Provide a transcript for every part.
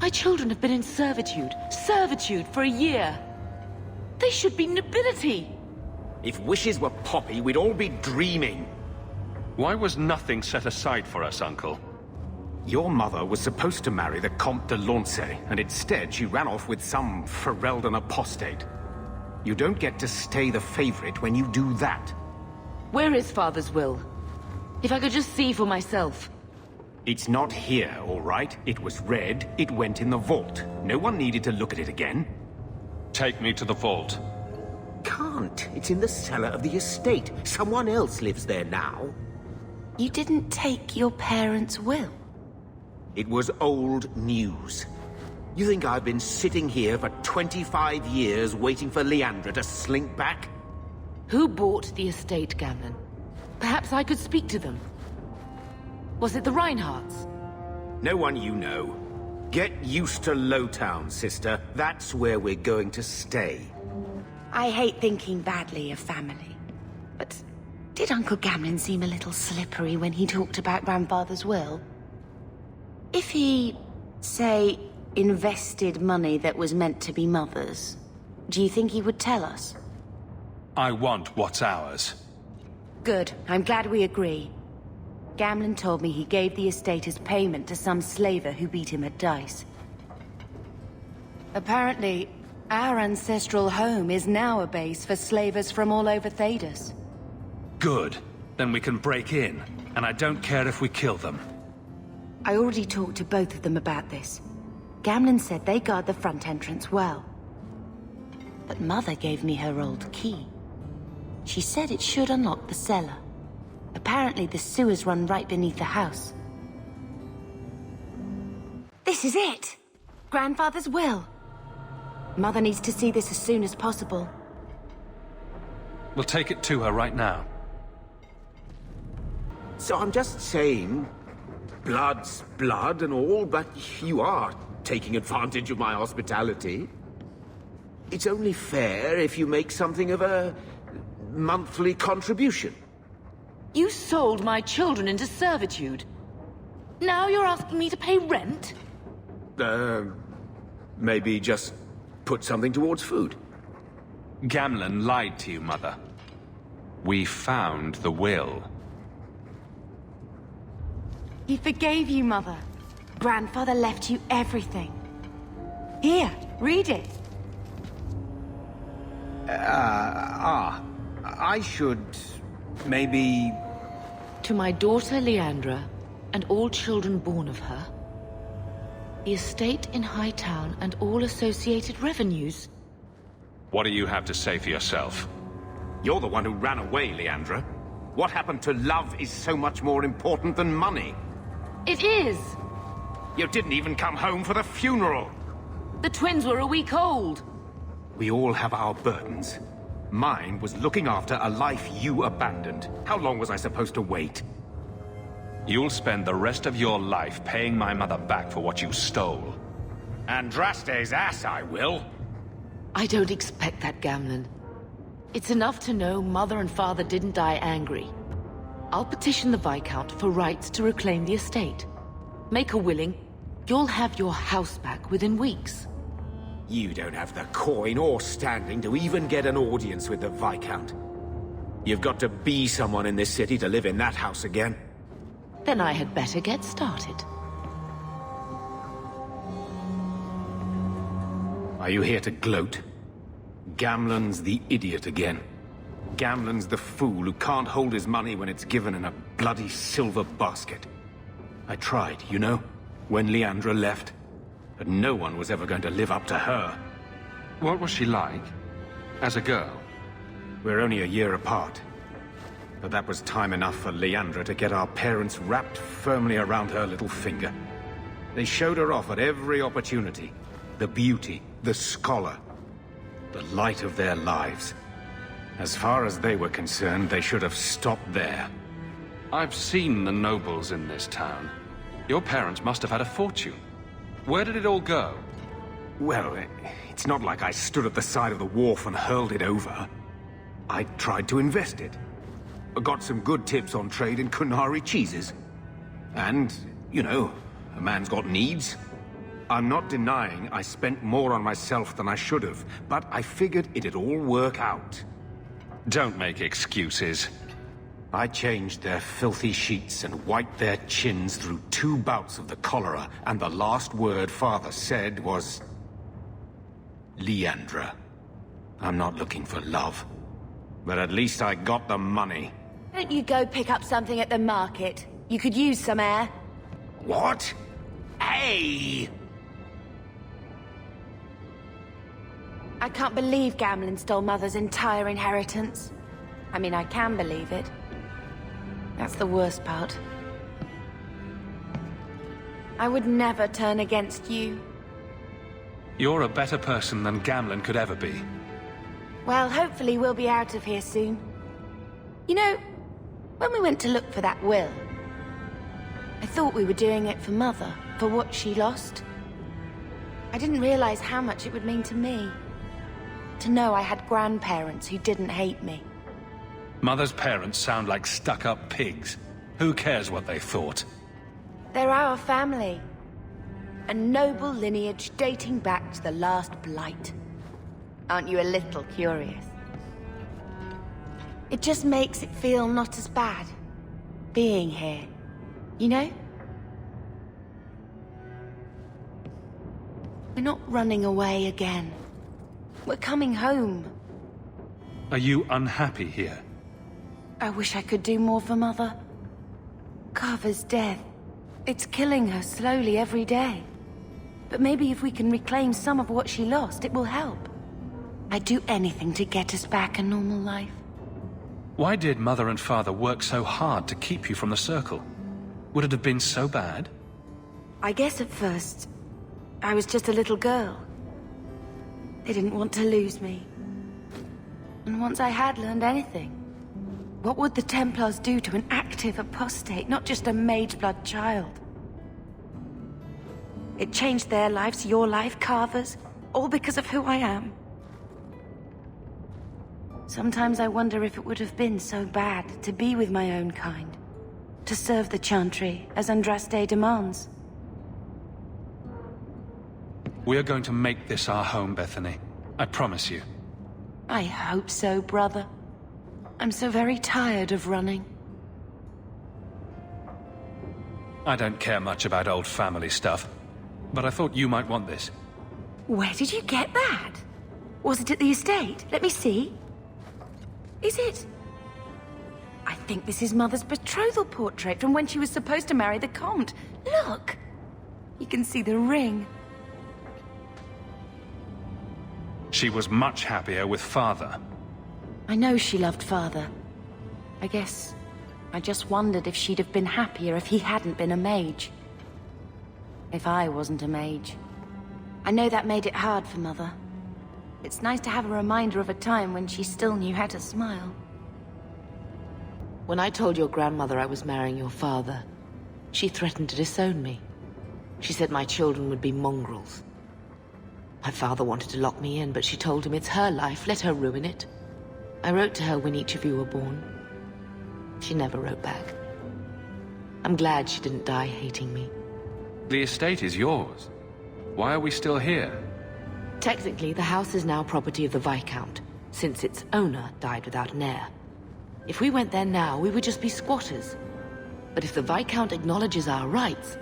My children have been in servitude for a year. They should be nobility. If wishes were poppy, we'd all be dreaming. Why was nothing set aside for us, Uncle? Your mother was supposed to marry the Comte de Launcey, and instead she ran off with some Ferelden apostate. You don't get to stay the favorite when you do that. Where is Father's will? If I could just see for myself. It's not here, all right? It was read, it went in the vault. No one needed to look at it again. Take me to the vault. Can't. It's in the cellar of the estate. Someone else lives there now. You didn't take your parents' will? It was old news. You think I've been sitting here for 25 years waiting for Leandra to slink back? Who bought the estate, Gamlen? Perhaps I could speak to them. Was it the Reinhardts? No one you know. Get used to Lowtown, sister. That's where we're going to stay. I hate thinking badly of family. But did Uncle Gamlen seem a little slippery when he talked about Grandfather's will? If he, say, invested money that was meant to be Mother's, do you think he would tell us? I want what's ours. Good. I'm glad we agree. Gamlen told me he gave the estate as payment to some slaver who beat him at dice. Apparently, our ancestral home is now a base for slavers from all over Thedas. Good. Then we can break in, and I don't care if we kill them. I already talked to both of them about this. Gamlen said they guard the front entrance well. But Mother gave me her old key. She said it should unlock the cellar. Apparently the sewers run right beneath the house. This is it! Grandfather's will. Mother needs to see this as soon as possible. We'll take it to her right now. So I'm just saying, blood's blood and all, but you are taking advantage of my hospitality. It's only fair if you make something of a monthly contribution. You sold my children into servitude. Now you're asking me to pay rent? Maybe just put something towards food. Gamlen lied to you, Mother. We found the will. He forgave you, Mother. Grandfather left you everything. Here, read it. I should... maybe... To my daughter Leandra, and all children born of her, the estate in Hightown and all associated revenues. What do you have to say for yourself? You're the one who ran away, Leandra. What happened to love is so much more important than money. It is! You didn't even come home for the funeral. The twins were a week old. We all have our burdens. Mine was looking after a life you abandoned. How long was I supposed to wait? You'll spend the rest of your life paying my mother back for what you stole. Andraste's ass, I will. I don't expect that, Gamlen. It's enough to know Mother and Father didn't die angry. I'll petition the Viscount for rights to reclaim the estate. Make a willing, you'll have your house back within weeks. You don't have the coin or standing to even get an audience with the Viscount. You've got to be someone in this city to live in that house again. Then I had better get started. Are you here to gloat? Gamlen's the idiot again. Gamlen's the fool who can't hold his money when it's given in a bloody silver basket. I tried, you know, when Leandra left. But no one was ever going to live up to her. What was she like? As a girl? We're only a year apart. But that was time enough for Leandra to get our parents wrapped firmly around her little finger. They showed her off at every opportunity. The beauty, the scholar, the light of their lives. As far as they were concerned, they should have stopped there. I've seen the nobles in this town. Your parents must have had a fortune. Where did it all go? Well, it's not like I stood at the side of the wharf and hurled it over. I tried to invest it. Got some good tips on trade in Kunari cheeses. And, you know, a man's got needs. I'm not denying I spent more on myself than I should have, but I figured it'd all work out. Don't make excuses. I changed their filthy sheets and wiped their chins through 2 bouts of the cholera, and the last word Father said was... Leandra. I'm not looking for love, but at least I got the money. Don't you go pick up something at the market? You could use some air. What? Hey! I can't believe Gamlen stole Mother's entire inheritance. I mean, I can believe it. That's the worst part. I would never turn against you. You're a better person than Gamlen could ever be. Well, hopefully we'll be out of here soon. You know, when we went to look for that will, I thought we were doing it for Mother, for what she lost. I didn't realize how much it would mean to me. To know I had grandparents who didn't hate me. Mother's parents sound like stuck-up pigs. Who cares what they thought? They're our family. A noble lineage dating back to the last Blight. Aren't you a little curious? It just makes it feel not as bad, being here, you know? We're not running away again. We're coming home. Are you unhappy here? I wish I could do more for Mother. Carver's death. It's killing her slowly every day. But maybe if we can reclaim some of what she lost, it will help. I'd do anything to get us back a normal life. Why did Mother and Father work so hard to keep you from the Circle? Would it have been so bad? I guess at first, I was just a little girl. They didn't want to lose me. And once I had learned anything, what would the Templars do to an active apostate, not just a mage-blood child? It changed their lives, your life, Carver's, all because of who I am. Sometimes I wonder if it would have been so bad to be with my own kind, to serve the Chantry as Andraste demands. We're going to make this our home, Bethany. I promise you. I hope so, brother. I'm so very tired of running. I don't care much about old family stuff, but I thought you might want this. Where did you get that? Was it at the estate? Let me see. Is it? I think this is Mother's betrothal portrait from when she was supposed to marry the Comte. Look! You can see the ring. She was much happier with Father. I know she loved Father. I guess I just wondered if she'd have been happier if he hadn't been a mage. If I wasn't a mage. I know that made it hard for Mother. It's nice to have a reminder of a time when she still knew how to smile. When I told your grandmother I was marrying your father, she threatened to disown me. She said my children would be mongrels. My father wanted to lock me in, but she told him it's her life, let her ruin it. I wrote to her when each of you were born. She never wrote back. I'm glad she didn't die hating me. The estate is yours. Why are we still here? Technically, the house is now property of the Viscount, since its owner died without an heir. If we went there now, we would just be squatters. But if the Viscount acknowledges our rights,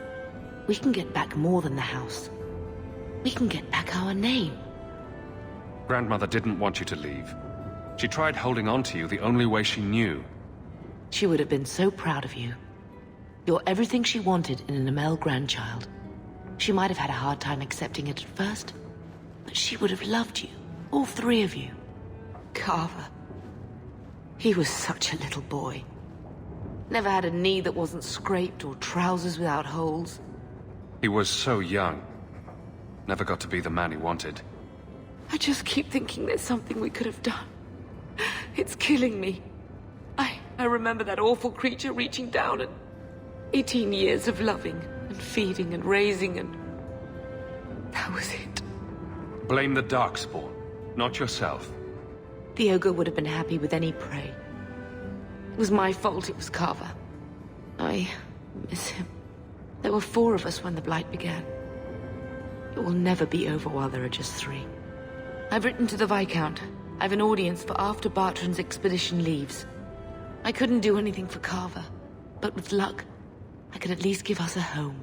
we can get back more than the house. We can get back our name. Grandmother didn't want you to leave. She tried holding on to you the only way she knew. She would have been so proud of you. You're everything she wanted in an Amel grandchild. She might have had a hard time accepting it at first, but she would have loved you, all 3 of you. Carver. He was such a little boy. Never had a knee that wasn't scraped or trousers without holes. He was so young. Never got to be the man he wanted. I just keep thinking there's something we could have done. It's killing me. I remember that awful creature reaching down and 18 years of loving and feeding and raising and... that was it. Blame the Darkspawn, not yourself. The ogre would have been happy with any prey. It was my fault it was Carver. I miss him. There were 4 of us when the Blight began. It will never be over while there are just 3. I've written to the Viscount. I've an audience for after Bartrand's expedition leaves. I couldn't do anything for Carver, but with luck, I could at least give us a home.